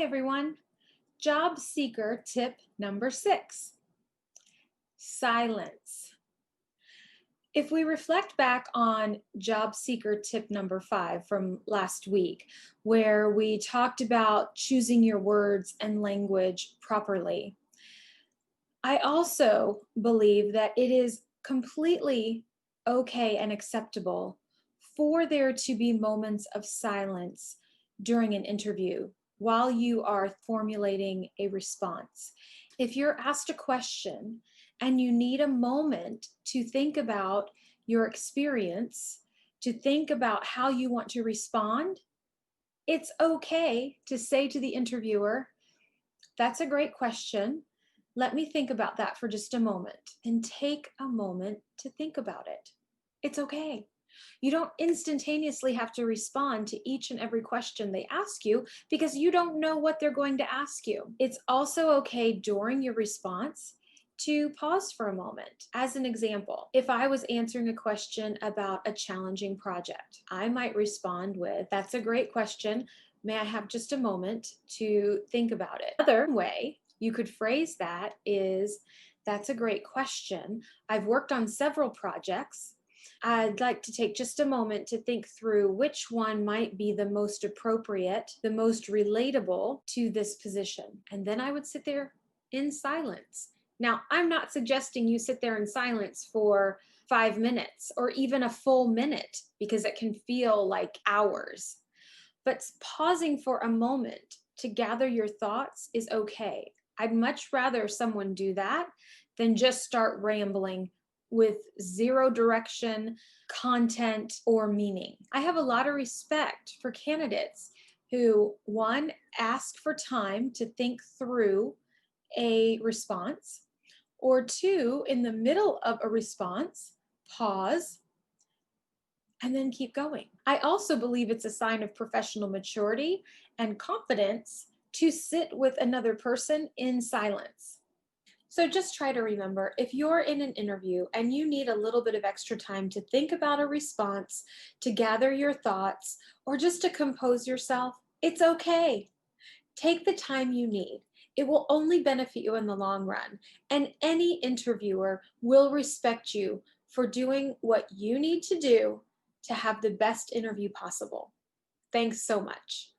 everyone. Job seeker tip number 6, silence. If we reflect back on job seeker tip number 5 from last week, where we talked about choosing your words and language properly, I also believe that it is completely okay and acceptable for there to be moments of silence during an interview while you are formulating a response. If you're asked a question and you need a moment to think about your experience, to think about how you want to respond, it's okay to say to the interviewer, "That's a great question. Let me think about that for just a moment," and take a moment to think about it. It's okay. You don't instantaneously have to respond to each and every question they ask you because you don't know what they're going to ask you. It's also okay during your response to pause for a moment. As an example, if I was answering a question about a challenging project, I might respond with, "That's a great question. May I have just a moment to think about it?" Another way you could phrase that is, "That's a great question. I've worked on several projects. I'd like to take just a moment to think through which one might be the most appropriate, the most relatable to this position." And then I would sit there in silence. Now, I'm not suggesting you sit there in silence for 5 minutes or even a full minute because it can feel like hours. But pausing for a moment to gather your thoughts is okay. I'd much rather someone do that than just start rambling with zero direction, content, or meaning. I have a lot of respect for candidates who, one, ask for time to think through a response, or two, in the middle of a response, pause and then keep going. I also believe it's a sign of professional maturity and confidence to sit with another person in silence. So just try to remember, if you're in an interview and you need a little bit of extra time to think about a response, to gather your thoughts, or just to compose yourself, it's okay. Take the time you need. It will only benefit you in the long run, and any interviewer will respect you for doing what you need to do to have the best interview possible. Thanks so much.